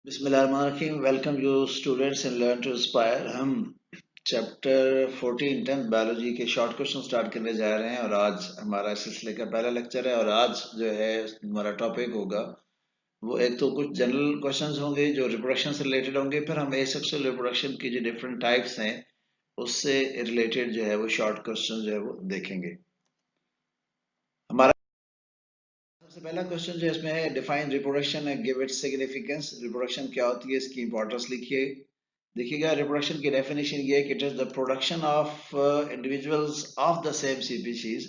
बिस्मिल्लाहिर्रहमानिर्रहीम। Welcome you students in learn to inspire. हम chapter 14 10th biology के short question start करने जा रहे हैं और आज हमारा इस सिलसिले का पहला लेक्चर है। और आज जो है हमारा टॉपिक होगा वो एक तो कुछ जनरल क्वेश्चंस होंगे जो रिप्रोडक्शन से रिलेटेड होंगे, फिर हम एसेक्सुअल रिप्रोडक्शन की जो डिफरेंट टाइप्स हैं उससे रिलेटेड जो है वो शॉर्ट क्वेश्चन जो है वो देखेंगे। हमारा सबसे पहला क्वेश्चन जो इसमें है, define reproduction and give its significance. Reproduction क्या होती है, इसकी इंपॉर्टेंस लिखिए। देखिएगा, रिप्रोडक्शन की डेफिनेशन ये है कि it is the production of individuals of the same species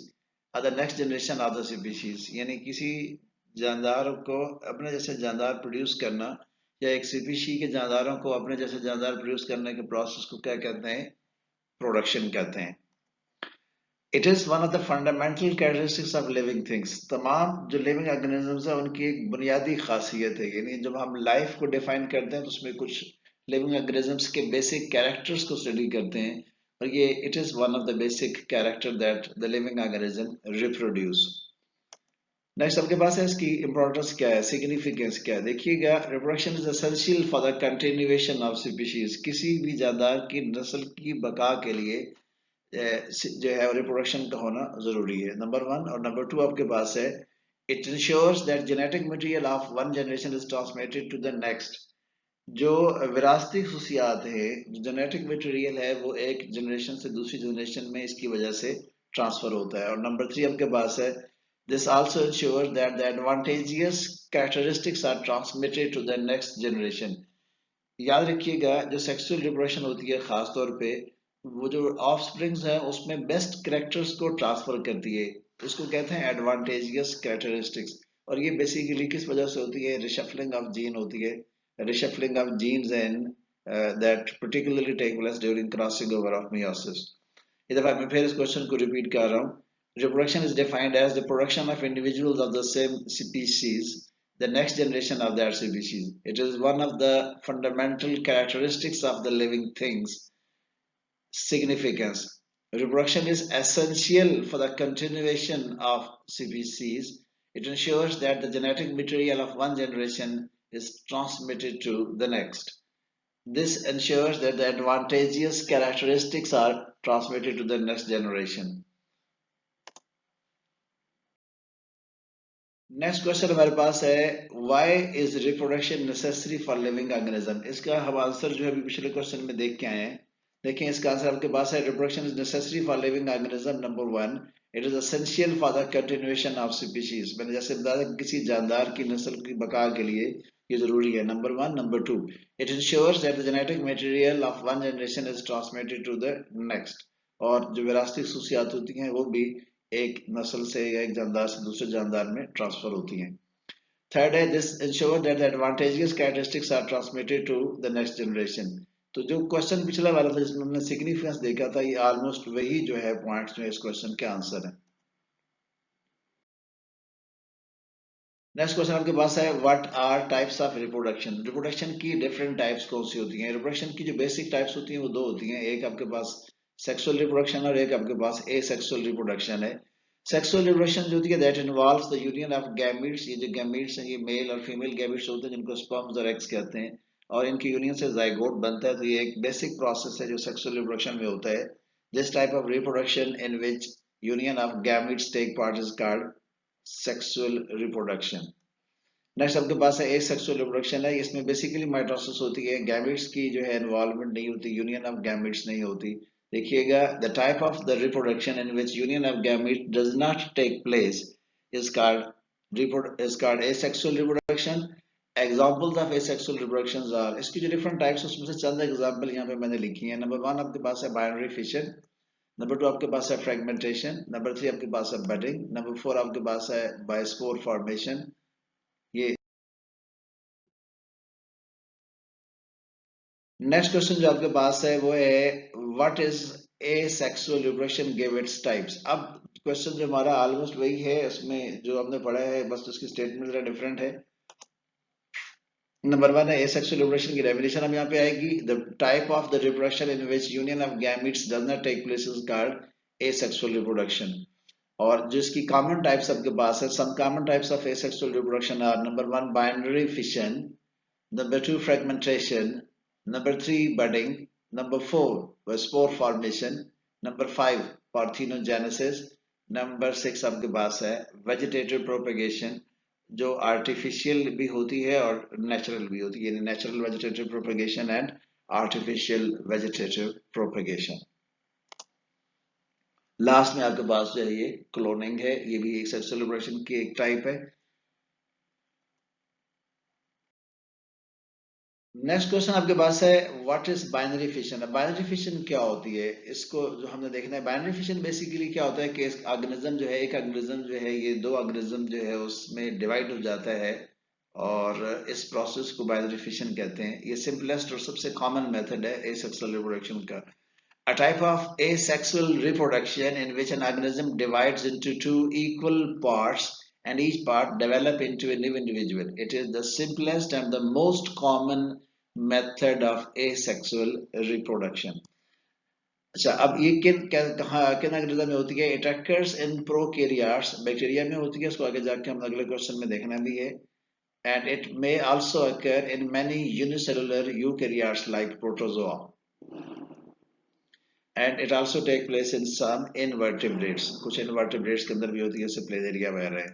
और the next generation of the species. यानी किसी जानदार को अपने जैसे जानदार प्रोड्यूस करना या एक स्पीशी के जानदारों को अपने जैसे जानदार प्रोड्यूस करने के प्रोसेस को क्या कहते हैं, प्रोडक्शन कहते हैं। It is one of the fundamental characteristics of living things. तमाम जो लिविंग ऑर्गेनिजम्स है उनकी एक बुनियादी खासियत है। यानी जब हम लाइफ को डिफाइन करते हैं तो उसमें कुछ लिविंग ऑर्गेनिजम्स के बेसिक कैरेक्टर्स को स्टडी करते हैं और ये it is one of the basic character that the living organism reproduce. Next आपके पास है इसकी इंपॉर्टेंस क्या है, सिग्निफिकेंस क्या है। देखिएगा, reproduction is essential for the continuation of species. किसी भी जानदार की नस्ल की बका के लिए जो है रिप्रोडक्शन का होना जरूरी है, नंबर वन। और नंबर टू आपके पास है, it ensures that genetic material of one generation is transmitted to the next. जो विरासती खसूसियात है, जो जेनेटिक मटेरियल है, वो एक जनरेशन से दूसरी जनरेशन में इसकी वजह से ट्रांसफर होता है। और नंबर थ्री आपके पास है, this also ensures that the advantageous characteristics are transmitted to the next generation. याद रखिएगा, जो सेक्सुअल रिप्रोडक्शन होती है खास तौर पे वो जो ऑफ स्प्रिंग्स है उसमें बेस्ट करेक्टर्स को ट्रांसफर करती है, इसको कहते हैं एडवांटेजियस कैरेक्टरिस्टिक्स। और ये बेसिकली किस वजह से होती है, रिशफलिंग ऑफ जीन होती है, reshuffling of genes and that particularly take place during crossing over of meiosis. इस दफा मैं फिर इस क्वेश्चन को रिपीट कर रहा हूँ। Reproduction is defined as the production of individuals of the same species, the next generation of that species. It is one of the fundamental characteristics of the living things. Significance. Reproduction is essential for the continuation of species. It ensures that the genetic material of one generation is transmitted to the next. This ensures that the advantageous characteristics are transmitted to the next generation. Next question हमारे पास है, why is reproduction necessary for living organism. इसका हम answer जो है अभी पिछले question में देख के आए हैं। देखें, इसका आंसर आपके पास है, reproduction is necessary for living organism. Number one, it is essential for the continuation of species. मैंने जैसे बताया किसी जानदार की नस्ल की बका के लिए ये जरूरी है, number one. Number two, it ensures that the genetic material of one generation is transmitted to the next. और जो विरासती खसूसियात होती हैं वो भी एक नस्ल से या एक जानदार से दूसरे जानदार में ट्रांसफर होती हैं। थर्ड है, this ensure that the advantageous characteristics are transmitted to the next generation. तो जो क्वेश्चन पिछला वाला था जिसमें हमने सिग्निफिकेंस देखा था, ये ऑलमोस्ट वही जो है पॉइंट्स जो इस क्वेश्चन के आंसर है। नेक्स्ट क्वेश्चन आपके पास है, what are types of reproduction. Reproduction की डिफरेंट टाइप्स कौन सी होती हैं। रिप्रोडक्शन की जो बेसिक टाइप्स होती हैं वो दो होती हैं, एक आपके पास सेक्सुअल रिप्रोडक्शन और एक आपके पास एसेक्सुअल रिप्रोडक्शन है। सेक्सुअल रिप्रोडक्शन जो होती है that involves the union of gametes. ये जो गैमीट्स हैं ये मेल और फीमेल गैमीट्स होते हैं जिनको स्पर्म्स और एग्स कहते हैं, और इनकी यूनियन से जाइगोट बनता है। तो ये एक बेसिक प्रोसेस है जो सेक्सुअल रिप्रोडक्शन में होता है। This type of reproduction in which union of gametes take part is called sexual reproduction. Next आपके पास है एसेक्सुअल रिप्रोडक्शन है, इसमें बेसिकली माइटोसिस होती है, गैमेट्स की जो है इन्वॉल्वमेंट नहीं होती, यूनियन ऑफ गैमेट्स नहीं होती। देखिएगा, the type of the reproduction in which union of gamete does not take place is called asexual reproduction. Examples of asexual reproductions are, इसकी जो डिफरेंट टाइप्स उसमें से चंद एग्जांपल यहाँ पे मैंने लिखी है। नंबर वन आपके पास है बाइनरी फिशन, नंबर टू आपके पास है फ्रेगमेंटेशन, नंबर थ्री आपके पास है बडिंग, नंबर फोर आपके पास है बायोस्पोर फॉर्मेशन। ये नेक्स्ट क्वेश्चन जो आपके पास है वो है, what is asexual reproduction, give its types. अब क्वेश्चन जो हमारा ऑलमोस्ट वही है, उसमें जो हमने पढ़ा है बस उसकी स्टेटमेंट जरा डिफरेंट है। नंबर वन है एसेक्सुअल रिप्रोडक्शन की डेफिनेशन अब यहाँ पे आएगी, the type of the reproduction in which union of gametes does not take place is called asexual reproduction. और जो इसकी कॉमन टाइप्स आपके पास है, some common types of asexual reproduction are, number one binary fission, Number 2, fragmentation. Number 3, budding. Number 4 was spore formation. Number 5, parthenogenesis. Number 6 आपके पास है vegetative propagation, जो artificial भी होती है और natural भी होती है, यानी natural vegetative propagation and artificial vegetative propagation. Last में आपके पास जो है ये क्लोनिंग है, ये भी एक सेक्सुअल रिप्रोडक्शन की एक टाइप है. नेक्स्ट क्वेश्चन आपके पास है what is binary fission. Binary fission क्या होती है, इसको जो हमने देखना है. बाइनरी फिशन बेसिकली क्या होता है कि ऑर्गेनिज्म जो है, एक ऑर्गेनिज्म जो है ये दो ऑर्गेनिज्म जो है उसमें डिवाइड हो जाता है और इस प्रोसेस को बाइनरी फिशन कहते हैं. ये सिंपलेस्ट और सबसे कॉमन मेथड है एसेक्सुअल रिप्रोडक्शन का. A type of asexual reproduction in which an organism divides into two equal parts and each part develop into a new individual. It is the simplest and the most common method of asexual reproduction. अच्छा, अब ये किन organism में होती है? It occurs in prokaryotes, bacteria में होती है. इसको आगे जाके हम अगले क्वेश्चन में देखना भी है. And it may also occur in many unicellular eukaryotes like protozoa. And it also take place in some invertebrates. कुछ invertebrates के अंदर भी होती है, जैसे प्लेनेरिया वगैरह.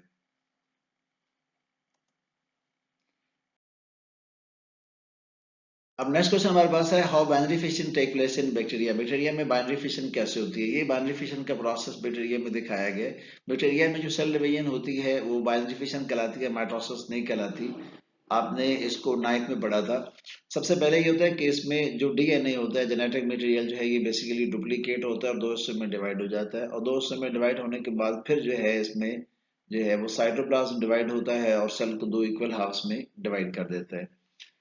अब नेक्स्ट क्वेश्चन हमारे पास है how binary fission take place in bacteria. Bacteria में बाइनरी फिशन कैसे होती है? ये बाइनरी फिशन का प्रोसेस बैक्टीरिया में दिखाया गया है. बैक्टीरिया में जो सेल डिवीजन होती है वो बाइनरी फिशन कहलाती है, माइटोसिस नहीं कहलाती. आपने इसको 9th में पढ़ा था. सबसे पहले ये होता है कि इसमें जो डीएनए होता है, जेनेटिक मटेरियल जो है, ये बेसिकली डुप्लीकेट होता है और दो हिस्सों में डिवाइड हो जाता है. और दो हिस्सों में डिवाइड होने के बाद फिर जो है इसमें जो है वो साइटोप्लाज्म डिवाइड होता है और सेल को दो इक्वल हाफ्स में डिवाइड कर देता है.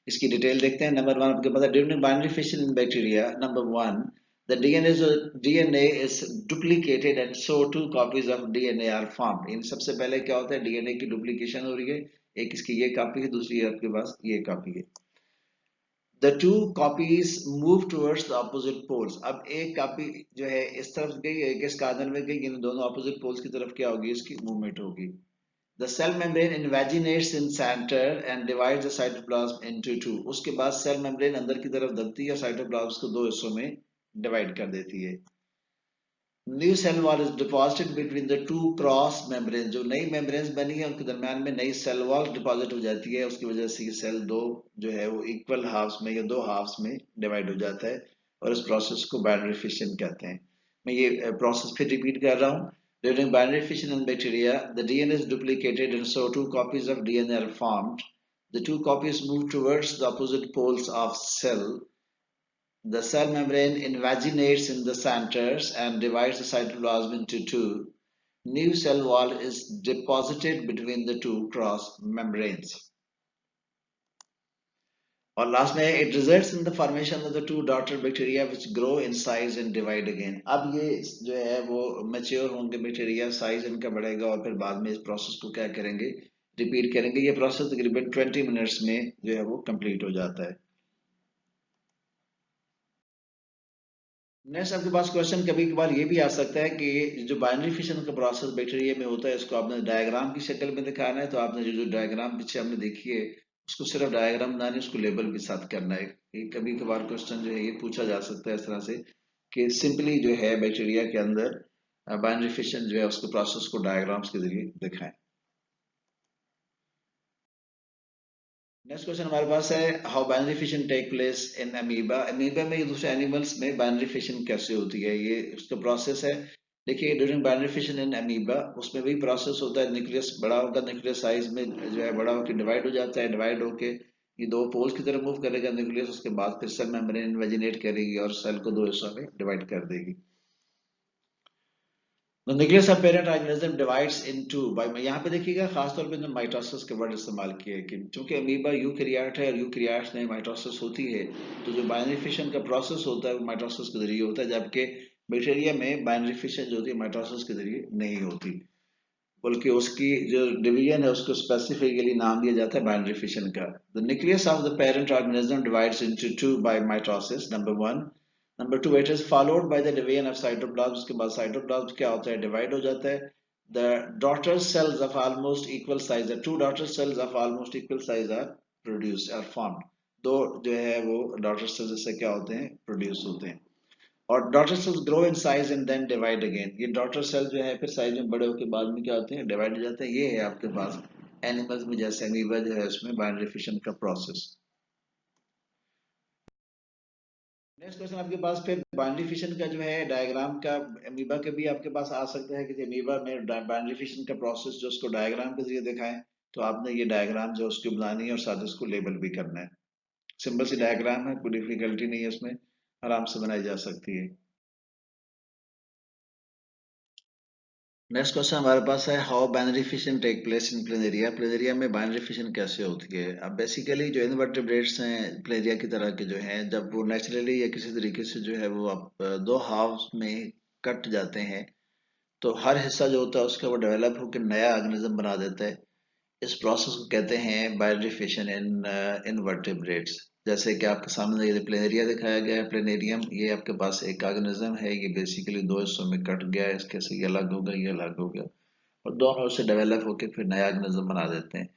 इसकी डिटेल देखते हैं. नंबर 1 आपके पास है during binary fission in bacteria. Number 1, the DNA is duplicated and so two copies of DNA are formed. इन सबसे पहले क्या होता है, डीएनए की डुप्लीकेशन हो रही है. एक इसकी ये कॉपी है, दूसरी आपके पास ये कॉपी है. The two copies move towards the opposite poles. अब एक कॉपी जो है इस तरफ गई, एक इस कार्नर में गई, इन दोनों ऑपोजिट पोल्स की तरफ क्या होगी, इसकी मूवमेंट होगी. The cell membrane invaginates in center and divides the cytoplasm into two. उसके बाद सेल मेम्ब्रेन अंदर की तरफ दबती है और साइटोप्लाज्म को दो हिस्सों में डिवाइड कर देती है. New cell wall is deposited between the two cross membrane. जो नई मेम्ब्रेन्स बनी है उनके दरमियान में नई सेल वॉल डिपॉजिट हो जाती है. उसकी वजह से ये सेल दो जो है वो इक्वल हाफ्स में या दो हाफ्स में डिवाइड हो जाता है और इस प्रोसेस को बाइनरी फिशन कहते हैं. मैं ये प्रोसेस फिर रिपीट कर रहा हूँ. During binary fission in bacteria, the DNA is duplicated and so two copies of DNA are formed. The two copies move towards the opposite poles of cell. The cell membrane invaginates in the centers and divides the cytoplasm into two. New cell wall is deposited between the two cross membranes. और last में it results in the formation of the two daughter bacteria which grow in size and divide again. अब ये जो है वो mature होंगे bacteria, size इनका बढ़ेगा और फिर बाद में इस प्रोसेस को क्या करेंगे, रिपीट करेंगे. ये प्रोसेस तकरीबन 20 मिनट्स में जो है वो कंप्लीट हो जाता है. नेक्स्ट आपके पास क्वेश्चन कभी कभार ये भी आ सकता है कि जो बाइनरी फिशन का प्रोसेस बैक्टीरिया में होता है इसको आपने डायग्राम की शक्ल में दिखाना है. तो आपने जो डायग्राम पीछे हमने देखी है उसको सिर्फ डायग्राम बनाने, उसको लेबल भी साथ करना है. ये कभी कभार क्वेश्चन जो है ये पूछा जा सकता है इस तरह से कि सिंपली जो है बैक्टीरिया के अंदर बाइनरी फिशन जो है उसके प्रोसेस को डायग्राम्स के जरिए दिखाएं. नेक्स्ट क्वेश्चन हमारे पास है how binary fission take place in amoeba. Amoeba में दूसरे एनिमल्स में बाइनरी फिशन कैसे होती है, ये उसका प्रोसेस है. देखिए during binary fission in amoeba उसमें वही प्रोसेस होता है. न्यूक्लियस बड़ा होगा, न्यूक्लियस साइज में जो है बड़ा होकर डिवाइड हो जाता है. डिवाइड होके ये दो पोल्स की तरफ मूव करेगा न्यूक्लियस. उसके बाद फिर सेल मेम्ब्रेन इन्वेजिनेट करेगी और सेल को दो हिस्सों में डिवाइड कर देगी. The nucleus of parent organism divides into by, यहाँ पे देखिएगा खासतौर पे माइटोसिस के वर्ड इस्तेमाल किए कि चूंकि अमीबा यूकैरियोट है और यूकैरियोट्स में माइटोसिस होती है तो जो बाइनरी फिशन का प्रोसेस होता है वो माइटोसिस के जरिए होता है, जबकि बैक्टीरिया में बाइनरी फिशन जो होती है माइटोसिस के जरिए नहीं होती, बल्कि उसकी जो डिवीजन है उसको स्पेसिफिकली नाम दिया जाता है बाइनरी फिशन का. The nucleus of the parent organism divides into two by mitosis. Number 1. Number 2, it is followed by the division of cytoplasm. उसके बाद साइटोप्लाज्म क्या होता है, डिवाइड हो जाता है. The daughter cells of almost equal size, the two daughter cells of almost equal size are produce और form, दो जो है वो डॉटर सेल्स से क्या होते हैं, प्रोड्यूस होते हैं। और daughter cells grow in size and then divide again, ये डॉटर सेल जो है फिर साइज में बड़े होकर बाद में क्या होते हैं, डिवाइड हो जाते हैं। ये है आपके पास एनिमल्स में, जैसे अमीबा जो है उसमें बाइनरी फिशन का प्रोसेस। नेक्स्ट क्वेश्चन आपके पास फिर बाइनरी फिशन का जो है डायग्राम का, अमीबा के भी आपके पास आ सकता है कि अमीबा में बाइनरी फिशन का प्रोसेस जो उसको डायग्राम के जरिए दिखाएं, तो आपने ये डायग्राम जो उसकी बनानी है और साथ उसको लेबल भी करना है। सिंपल सी डायग्राम है, कोई डिफिकल्टी नहीं है उसमें, आराम से बनाई जा सकती है। नेक्स्ट क्वेश्चन हमारे पास है, how binary fission take place in planaria, planaria में बाइनरी फिशन कैसे होती है। अब बेसिकली जो इनवर्टेब्रेट्स हैं प्लेनेरिया की तरह के जो हैं, जब वो नेचुरली या किसी तरीके से जो है वो दो हाफ्स में कट जाते हैं, तो हर हिस्सा जो होता है उसका वो डेवलप होकर नया ऑर्गेनिज्म बना देता है। इस प्रोसेस को कहते हैं बाइनरी फिशन इन इनवर्टेब्रेट्स। जैसे कि आपके सामने ये प्लेनेरिया दिखाया गया है, प्लेनेरियम, ये आपके पास एक ऑर्गेनिज्म है, ये बेसिकली दो हिस्सों में कट गया है, इसके से ये अलग हो गया, ये अलग हो गया, और दोनों से डेवलप होकर फिर नया ऑर्गेनिज्म बना देते हैं।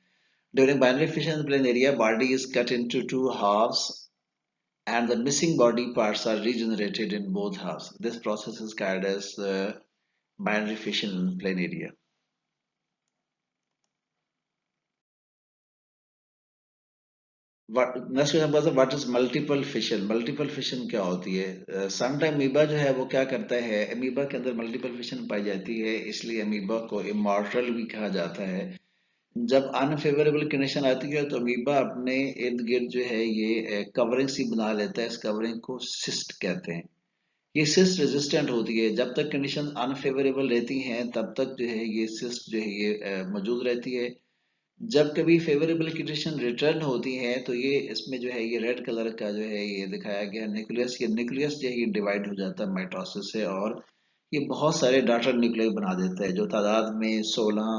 During binary fission in planaria, body is cut into two halves and the missing body parts are regenerated in both halves. This process is called as binary fission in planaria. Next question है, what is multiple fission, multiple fission क्या होती है। Sometime amoeba जो है वो क्या करता है, अमीबा के अंदर मल्टीपल फिशन पाई जाती है, इसलिए अमीबा को इमॉर्टल भी कहा जाता है। जब अनफेवरेबल कंडीशन आती है तो अमीबा अपने इर्द गिर्द जो है ये कवरिंग सी बना लेता है, इस कवरिंग को सिस्ट कहते हैं। ये सिस्ट रेजिस्टेंट होती है, जब तक कंडीशन अनफेवरेबल रहती हैं तब तक जो है ये सिस्ट जो है ये मौजूद रहती है। जब कभी फेवरेबल कंडीशन रिटर्न होती है तो ये इसमें जो है ये रेड कलर का जो है ये दिखाया गया न्यूक्लियस, ये न्यूक्लियस जो है ये डिवाइड हो जाता है माइटोसिस से, और ये बहुत सारे डॉटर न्यूक्लियाई बना देता है, जो तादाद में 16,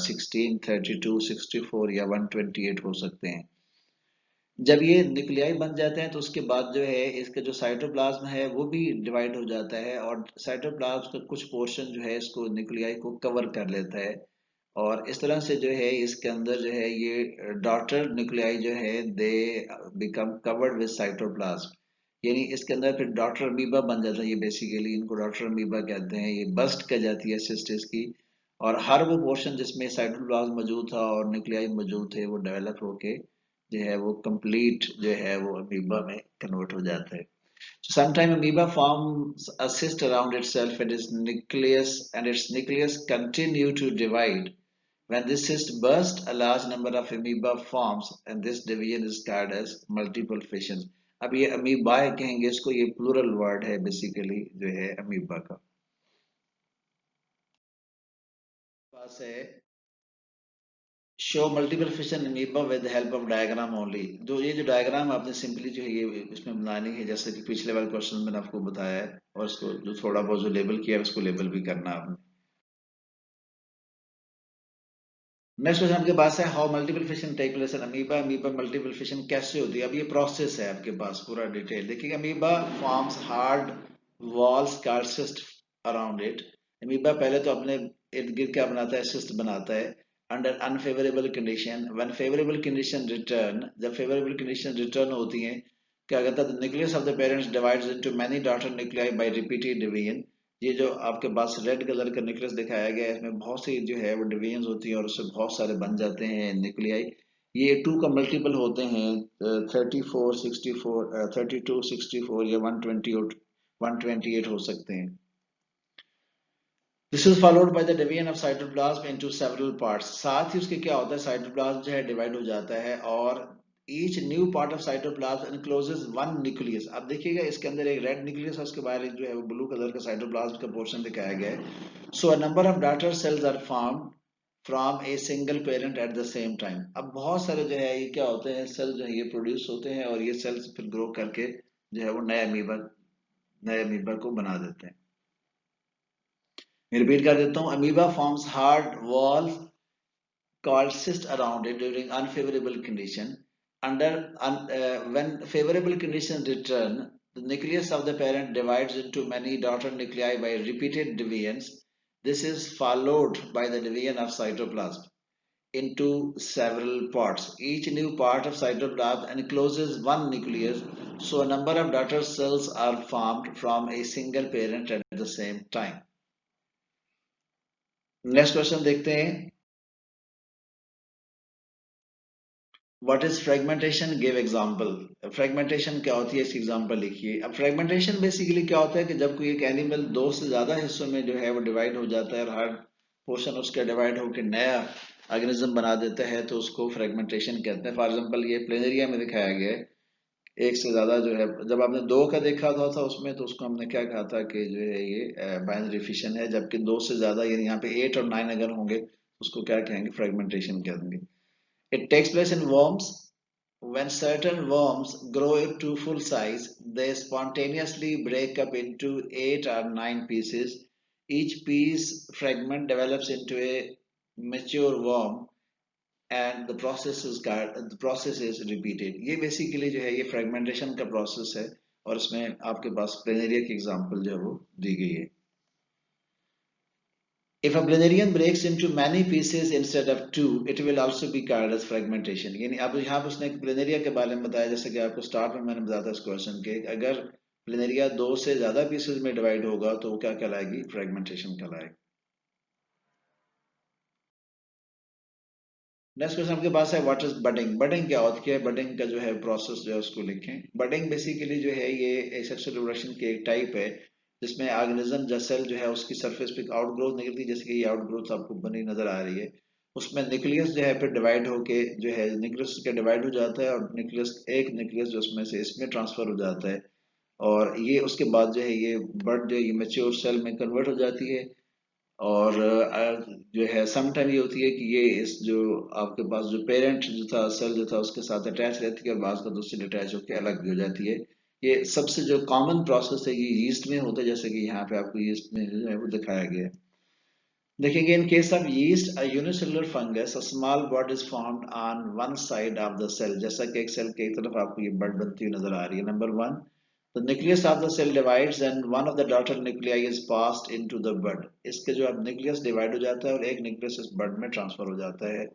16, 32, 64 या 128 हो सकते हैं। जब ये न्यूक्लियाई बन जाते हैं तो उसके बाद जो है इसका जो साइटोप्लाज्म है वो भी डिवाइड हो जाता है, और साइटोप्लाज्म का कुछ पोर्शन जो है इसको न्यूक्लियाई को कवर कर लेता है, और इस तरह से जो है इसके अंदर जो है ये डॉटर न्यूक्लियाई जो है they become covered with cytoplasm, यानी इसके अंदर फिर डॉटर अमीबा बन जाता है। ये बेसिकली इनको डॉटर अमीबा कहते हैं, ये बस्ट कर जाती है सिस्टिस की, और हर वो पोर्शन जिसमें साइटोप्लाज्म मौजूद था और न्यूक्लियाई मौजूद थे वो डेवलप होके जो है वो कंप्लीट जो है वो अमीबा में कन्वर्ट हो जाता है। So sometimes amoeba forms a cyst around itself and its nucleus continue to divide. When this cyst bursts, a large number of amoeba forms, and this division is called as multiple fissions. अब ये amoeba कहेंगे इसको, ये plural word है basically जो है amoeba का। पास है show multiple fission amoeba with help of diagram only, जो ये जो डायग्राम आपने सिंपली जो है ये इसमें बनानी है, जैसे कि पिछले वाले क्वेश्चन में आपको बताया है, और इसको जो थोड़ा बहुत जो लेबल किया है उसको लेबल भी करना आपने। नेक्स्ट क्वेश्चन आपके पास है, how multiple fission take place in amoeba, amoeba multiple fission कैसे होती है। अब ये प्रोसेस है आपके पास पूरा डिटेल देखिए। Amoeba forms hard walls called cyst around it, amoeba पहले तो अपने इर्द गिर्द क्या बनाता है, सिस्ट बनाता है। Under unfavourable condition, when favourable condition return, जब फेवरेबल कंडीशन रिटर्न होती है क्या कहता है, nucleus of the parents divides into many daughter nuclei by repeated division. ये जो आपके पास रेड कलर का न्यूक्लियस दिखाया गया है इसमें बहुत सी जो है वो डिवीजन होती है और उससे बहुत सारे बन जाते हैं न्यूक्लियाई। ये टू का मल्टीपल होते हैं, 34, 64, 32, 64 या 128 हो सकते हैं। This is followed by the division of cytoplasm into several parts, साथ ही उसके क्या होता है साइटोप्लाज्म जो है डिवाइड हो जाता है, और each new part of cytoplasm encloses one nucleus. अब देखिएगा इसके अंदर एक रेड न्यूक्लियस है, उसके बाहर एक जो है वो ब्लू कलर का साइटोप्लाज्म का पोर्शन दिखाया गया है। So a number of daughter cells are formed from a single parent at the same time. अब बहुत सारे जो है ये क्या होते हैं सेल जो है ये प्रोड्यूस होते हैं, और ये सेल्स फिर ग्रो करके जो है वो नए अमीबा को बना देते हैं। मैं रिपीट कर देता हूँ, amoeba forms hard walls called cyst around it during unfavorable condition. When favorable conditions return, the nucleus of the parent divides into many daughter nuclei by repeated divisions. This is followed by the division of cytoplasm. into several parts. Each new part of cytoplasm encloses one nucleus, so a number of daughter cells are formed from a single parent at the same time. Next question देखते हैं. What is fragmentation, give example. Fragmentation क्या होती है, इसकी example लिखिए. अब fragmentation basically क्या होता है कि जब कोई एक एनिमल दो से ज्यादा हिस्सों में जो है वो डिवाइड हो जाता है और हर पोर्शन उसका डिवाइड होकर नया ऑर्गेनिज्म बना देता है तो उसको फ्रेगमेंटेशन कहते हैं. फॉर एग्जांपल ये प्लेनेरिया में दिखाया गया है. एक से ज्यादा जो है, जब आपने दो का देखा था उसमें तो उसको हमने क्या कहा था कि जो है ये बाइनरी फिशन है, जबकि दो से ज्यादा यानी यहाँ पे 8 और 9 अगर होंगे उसको क्या कहेंगे, फ्रेगमेंटेशन कह देंगे. It takes place in worms. When certain worms grow to full size, they spontaneously break up into 8 or 9 pieces. Each piece fragment develops into a mature worm and the process is repeated. ये basically जो है ये fragmentation का process है और इसमें आपके पास planaria की एग्जांपल जो है वो दी गई है. If a planarian breaks into many pieces instead of two, it will also be called as fragmentation. यानी अब यहाँ पर उसने प्लेनेरिया के बारे में बताया, जैसे कि आपको स्टार्ट में मैंने बताया था इस क्वेश्चन के, अगर प्लेनेरिया दो से ज्यादा पीसेस में डिवाइड होगा तो वो क्या कहलाएगी, फ्रेगमेंटेशन कहलाएगी. नेक्स्ट क्वेश्चन आपके पास है, व्हाट इज बडिंग. बडिंग क्या होती है, बडिंग का जो है प्रोसेस जो है उसको लिखें. बडिंग बेसिकली जो है ये एसेक्सुअल रिप्रोडक्शन की एक टाइप है जिसमें ऑर्गेनिज्म या सेल जो है उसकी सरफेस पे आउटग्रोथ निकलती है, जैसे कि ये आउटग्रोथ आपको बनी नजर आ रही है. उसमें न्यूक्लियस जो है फिर डिवाइड होके जो है न्यूक्लियस के डिवाइड हो जाता है और न्यूक्लियस एक न्यूक्लियस जो उसमें से इसमें ट्रांसफर हो जाता है और ये उसके बाद जो है ये बर्ड जो है ये मेच्योर सेल में कन्वर्ट हो जाती है. और जो है सम टाइम ये होती है कि ये इस जो आपके पास जो पेरेंट जो था सेल जो था उसके साथ अटैच रहती है और बाद का दूसरी अटैच होकर अलग भी हो जाती है. ये सबसे जो कॉमन प्रोसेस है ये यीस्ट में होता है, जैसे कि यहाँ पे आपको यीस्ट में जो है वो दिखाया गया है. देखेंगे, in case of yeast a unicellular fungus a small bud is formed on one side of the cell. जैसा कि एक सेल के एक तरफ आपको ये बड बनती हुई नजर आ रही है. Number one, the nucleus of the cell divides and one of the daughter nuclei is passed into the bud. इसके जो अब न्यूक्लियस डिवाइड हो जाता है और एक न्यूक्लियस इस बड में ट्रांसफर हो जाता है.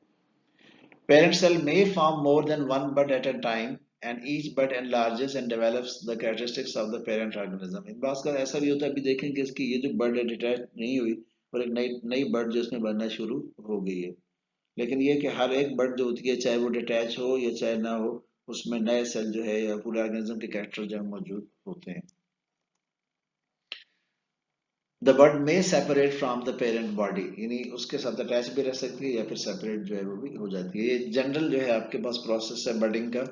Parent cell may form more than one bud at a time and each bud enlarges and develops the characteristics of the parent organism. इस बात का ऐसा भी होता है, अभी देखेंगे इसकी ये जो बड है डिटैच नहीं हुई और एक नई नई बड जो इसमें बनना शुरू हो गई है. लेकिन ये कि हर एक बड जो होती है चाहे वो डिटैच हो या चाहे ना हो उसमें नए सेल जो है या पूरे ऑर्गेनिज्म के कैरेक्टर जो है मौजूद होते हैं. द बड में separate from the parent body, यानी उसके साथ अटैच भी रह सकती है या फिर सेपरेट जो है वो भी हो जाती है. ये जनरल जो है आपके पास प्रोसेस है बडिंग का.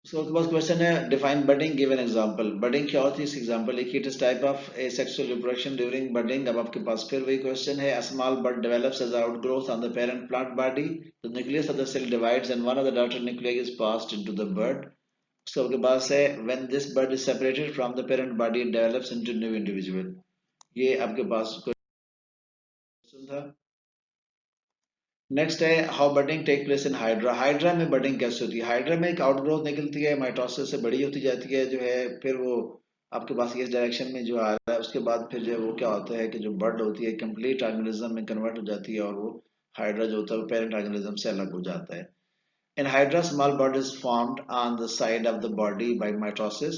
सो आपके पास क्वेश्चन है, define budding, give an example. Budding क्या होती है, इस एग्जांपल लिखिए. It is type of a sexual reproduction during budding. अब आपके पास फिर वही क्वेश्चन है. A small bud develops as outgrowth on the parent plant body. The nucleus of the cell divides and one of the daughter nucleus is passed into the bud. उसके आपके पास है, when this bud is separated from the parent body it develops into new individual. ये आपके पास क्वेश्चन था. Next है, how budding take place in hydra. Hydra में बडिंग कैसे होती है. हाइड्रा में एक आउटग्रोथ निकलती है, माइटोसिस से बड़ी होती जाती है जो है, फिर वो आपके पास इस डायरेक्शन में जो आ रहा है उसके बाद फिर जो है वो क्या होता है कि जो बर्ड होती है कंप्लीट ऑर्गेनिज्म में कन्वर्ट हो जाती है और वो हाइड्रा जो होता है वो पेरेंट ऑर्गेनिज्म से अलग हो जाता है. In Hydra, small bud is formed on the side of the body by mitosis.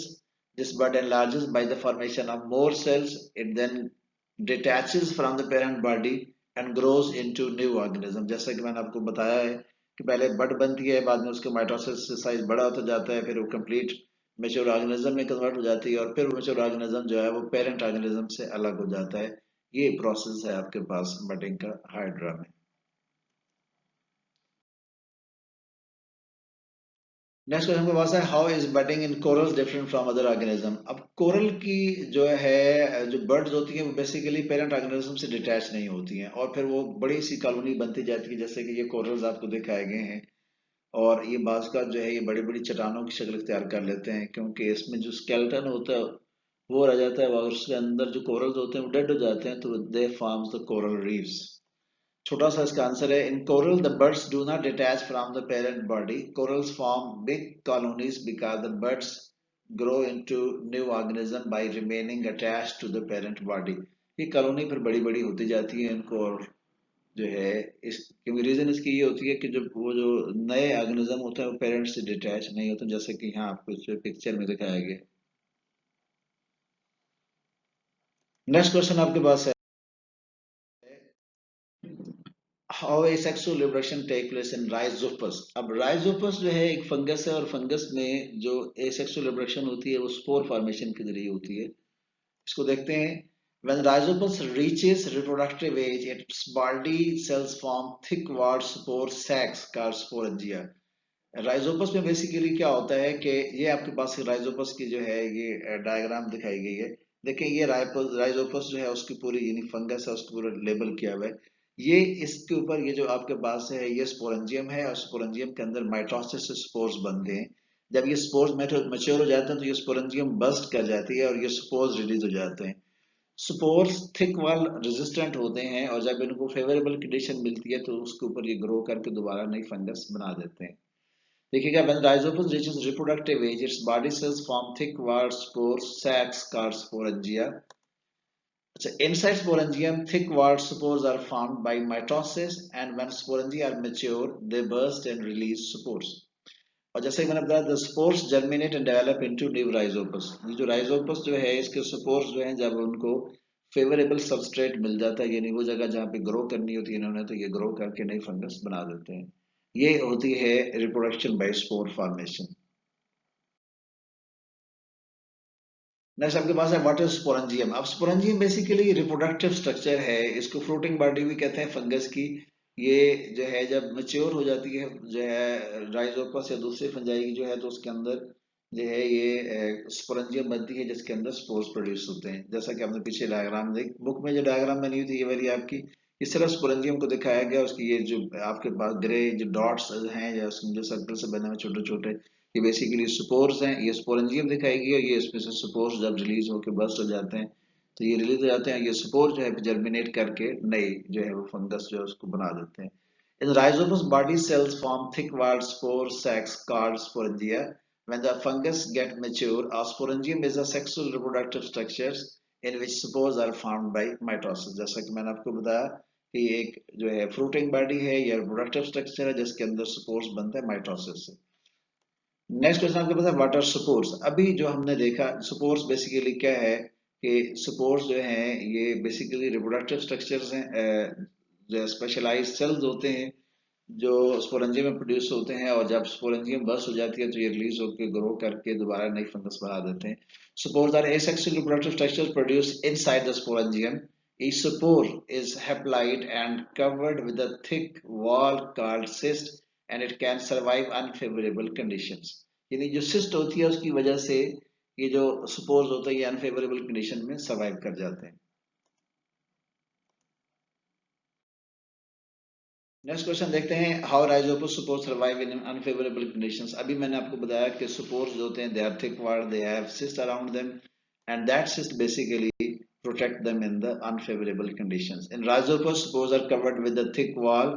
This bud enlarges by the formation of more cells. It then detaches from the parent body and grows into new organism. जैसा कि मैंने आपको बताया है कि पहले बड बनती है, बाद में उसके माइटोसिस से साइज बड़ा होता जाता है, फिर वो कंप्लीट मेच्योर ऑर्गेनिज्म में कन्वर्ट हो जाती है और फिर वो मेच्योर ऑर्गेनिज्म जो है वो पेरेंट ऑर्गेनिज्म से अलग हो जाता है. ये प्रोसेस है आपके पास बडिंग का हाइड्रा में. नेक्स्ट क्वेश्चन के पास है, how is budding in coral different from other organism. अब कोरल की जो है जो बर्ड्स होती हैं वो बेसिकली पेरेंट ऑर्गेनिज्म से डिटैच नहीं होती हैं और फिर वो बड़ी सी कॉलोनी बनती जाती है, जैसे कि ये कोरल्स आपको दिखाए गए हैं. और ये बाज का जो है ये बड़ी बड़ी चट्टानों की शक्ल इख्तियार कर लेते हैं क्योंकि इसमें जो स्केलेटन होता है वो रह जाता है और उसके अंदर जो कोरल्स होते हैं वो डेड हो जाते हैं, तो they forms the coral reefs. छोटा सा इसका आंसर है, in coral the buds do not detach from the parent body. Corals form big colonies because the buds grow into new organism by remaining attached to the parent body. ये colony फिर बड़ी बड़ी होती जाती है इनको और जो है इस क्योंकि रीजन इसकी ये होती है कि जब वो जो नए ऑर्गेनिज्म होते हैं वो पेरेंट्स से डिटैच नहीं होते, जैसे कि यहाँ आपको इस पिक्चर में दिखाया गया। नेक्स्ट क्वेश्चन आपके पास है, how asexual reproduction take place in rhizopus। अब rhizopus जो है एक फंगस है, और फंगस में जो asexual reproduction होती है वो स्पोर फॉर्मेशन के जरिए होती है। इसको देखते हैं। When rhizopus reaches reproductive age, its body cells form thick walled spore sacs called sporangia। Rhizopus में बेसिकली क्या होता है कि ये आपके पास राइजोपस की जो है ये डायग्राम दिखाई गई है। देखिए ये राइजोपस जो है उसकी पूरी यानी फंगस है, उसको पूरा लेबल किया हुआ है। ये इसके ऊपर ये जो आपके पास है ये स्पोरेंजियम है, और स्पोरेंजियम के अंदर माइटोसिस से स्पोर्स बनते हैं। जब ये स्पोर्स मैच्योर हो जाते हैं तो ये स्पोरेंजियम बस्ट कर जाती है और ये स्पोर्स रिलीज हो जाते हैं। स्पोर्स थिक वॉल रेजिस्टेंट होते हैं, और जब इनको फेवरेबल कंडीशन मिलती है तो उसके ऊपर ये ग्रो करके दोबारा नई फंगस बना देते हैं। देखिएगा, when rhizopus reaches reproductive age, its body cells form thick walled spore sacs called sporangia। अच्छा, inside sporangium, thick walled spores are formed by mitosis, and when sporangia are mature, they burst and release spores। और जैसे कि मैंने बताया, the spores germinate and develop into new rhizopus। ये जो rhizopus जो है इसके spores जो हैं जब उनको फेवरेबल सबस्ट्रेट मिल जाता है, यानी वो जगह जहाँ पे ग्रो करनी होती है इन्होंने, तो ये ग्रो करके नई फंगस बना देते हैं। ये होती है reproduction by spore formation. Next आपके पास है व्हाट इज स्पोरेंजियम। अब स्पोरेंजियम बेसिकली रिप्रोडक्टिव स्ट्रक्चर है, इसको फ्रूटिंग बॉडी भी कहते हैं फंगस की। ये जो है जब मैच्योर हो जाती है जो है राइजोपस या दूसरे फंजाई की जो है, तो उसके अंदर जो है ये स्पोरेंजियम बनती है जिसके अंदर स्पोर्स प्रोड्यूस होते हैं। जैसा कि आपने पीछे डायग्राम देख बुक में जो डायग्राम बनी हुई थी ये वाली आपकी, इस तरह स्पोरेंजियम को दिखाया गया। उसकी ये जो आपके पास ग्रे जो डॉट्स हैं या जो सर्कल से बने हुए छोटे छोटे, ये बेसिकली स्पोर्स हैं। ये स्पोरेंजियम दिखाएगी, और ये इसमें से स्पोर्स जब रिलीज होकर बस्ट हो जाते हैं तो ये रिलीज हो जाते हैं, ये स्पोर जो है जर्मिनेट करके नई जो है वो फंगस जो है उसको बना देते हैं। In Rhizopus body cells form thick walled spore sacs called sporangia। When the fungus get mature, a sporangium is a sexual reproductive structures in which spores are formed by mitosis। जैसा कि मैंने आपको बताया कि एक जो है फ्रूटिंग बॉडी है या रिप्रोडक्टिव स्ट्रक्चर है जिसके अंदर स्पोर्स बनता है माइटोसिस से। नेक्स्ट क्वेश्चन आपके पास है व्हाट आर स्पोर्स। अभी जो हमने देखा स्पोर्स बेसिकली क्या है कि स्पोर्स जो हैं ये बेसिकली रिप्रोडक्टिव स्ट्रक्चर्स हैं, जो स्पेशलाइज्ड सेल्स होते हैं जो स्पोरेंजियम में प्रोड्यूस होते हैं, और जब स्पोरेंजियम बस्ट हो जाती है तो ये रिलीज होकर ग्रो करके दोबारा नई फंगस बना देते हैं। Spores are asexual reproductive structures produced inside the sporangium। Each spore is haploid and covered with a thick wall called cyst, and it can survive unfavorable conditions। यानी जो सिस्ट होती है उसकी वजह से ये जो स्पोर्स होते हैं ये अनफेवरेबल कंडीशन में सर्वाइव कर जाते हैं। नेक्स्ट क्वेश्चन देखते हैं, how rhizopus spores survive in unfavourable conditions. अभी मैंने आपको बताया कि स्पोर्स जो होते हैं they are thick walled, they have cyst around them, and that cyst basically protect them in the unfavorable conditions। In rhizopus, spores are covered with a thick wall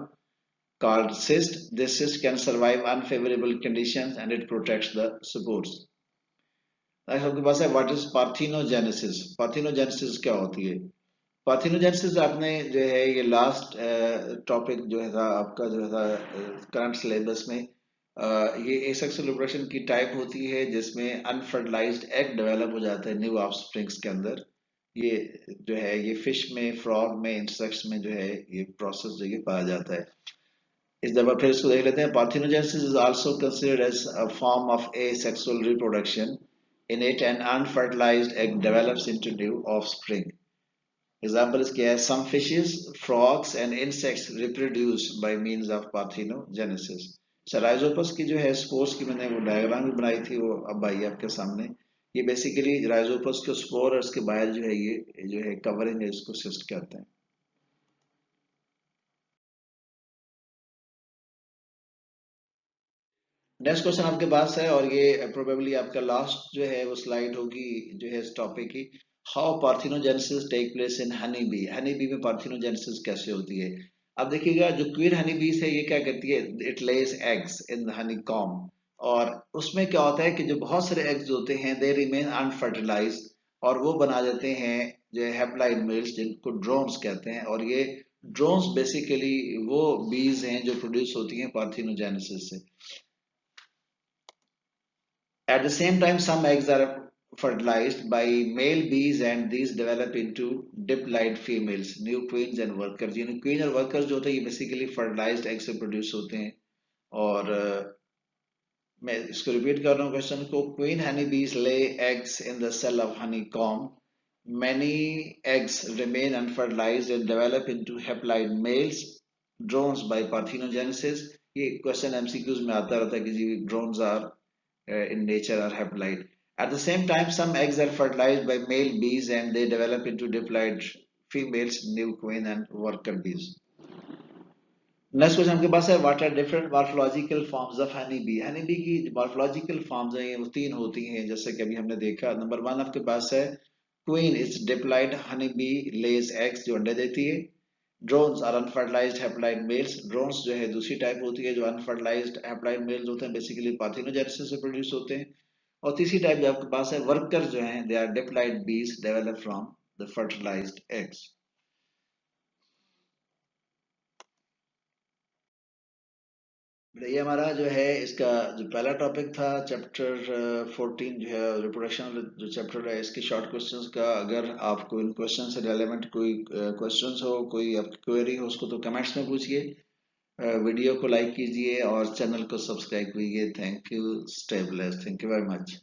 called cyst। This cyst can survive unfavorable conditions and it protects the spores। आपके पास है what is parthenogenesis. Parthenogenesis क्या होती है। Parthenogenesis आपने जो है ये लास्ट टॉपिक जो है था आपका जो था करंट सिलेबस में, ये एसेक्सुअल रिप्रोडक्शन की टाइप होती है जिसमें अनफर्टिलाइज्ड एग डेवलप हो जाता है न्यू ऑफस्प्रिंग्स के अंदर। ये जो है ये फिश में, फ्रॉग में, इंसेक्ट्स में जो है ये प्रोसेस जो ये पाया जाता है। इस दफा फिर इसको देख लेते हैं। Parthenogenesis is also considered as a form of asexual reproduction। In it, an unfertilized egg develops into new offspring। Examples क्या है, some fishes, frogs and insects reproduce by means of parthenogenesis। Rhizopus की जो है spores की मैंने वो diagram भी बनाई थी, वो अब आई आपके सामने। ये बेसिकली राइजोपस के स्पोर और उसके बाहर जो है ये जो है कवरिंग है इसको सिस्ट कहते हैं। नेक्स्ट क्वेश्चन आपके पास है, और ये प्रोबेबली आपका लास्ट जो है वो स्लाइड होगी जो है इस टॉपिक की। How parthenogenesis take place in honey bee. Honey bee में पार्थिनोजेनेसिस कैसे होती है। अब देखिएगा जो क्वीन हनी बीज है ये क्या करती है, it Lay's eggs in Honey com. और उसमें क्या होता है कि जो बहुत सारे एग्स होते हैं दे रिमेन अनफर्टिलाइज्ड, और वो बना देते हैं जो हैप्लॉइड मेल्स जिनको ड्रोन्स कहते हैं। और ये ड्रोन्स बेसिकली वो बीज हैं जो प्रोड्यूस होती हैं पार्थिनोजेनेसिस से। At the same time, some eggs are fertilized by male bees and these develop into diploid females, new queens and workers। यानी क्वीन और वर्कर्स जो होते हैं ये बेसिकली फर्टिलाइज्ड एग से प्रोड्यूस होते हैं। और मैं इसको रिपीट कर रहा हूँ क्वेश्चन को। Queen honey bees lay eggs in the cell of honey comb, many eggs remain unfertilized and develop into haplike males drones by parthenogenesis। ये क्वेश्चन एमसीक्यूज में आता रहता है कि जी drones are in nature are haploid। At the same time, some eggs are fertilized by male bees and they develop into diploid females, new queen and worker bees। Next question आपके पास है what are different morphological forms of honey bee. Honey bee की morphological forms हैं वो तीन होती हैं जैसे कि अभी हमने देखा। नंबर वन आपके पास है queen is diploid honey bee lays eggs जो अंडे देती है। Drones are unfertilised haploid males. Drones जो है दूसरी टाइप होती है जो अनफर्टिलाइज्ड हैप्लॉइड मेल्स होते हैं, बेसिकली पार्थिनोजेनेसिस से प्रोड्यूस होते हैं। और तीसरी टाइप जो आपके पास है वर्कर जो हैं they are diploid bees develop from the fertilised eggs. ये हमारा जो है इसका जो पहला टॉपिक था चैप्टर 14 जो है रिप्रोडक्शन जो चैप्टर है इसके शॉर्ट क्वेश्चंस का। अगर आपको इन क्वेश्चन से रेलेवेंट कोई क्वेश्चंस हो, कोई आपकी क्वेरी हो, उसको तो कमेंट्स में पूछिए। वीडियो को लाइक कीजिए और चैनल को सब्सक्राइब कीजिए। Thank you, stay blessed, thank you very much.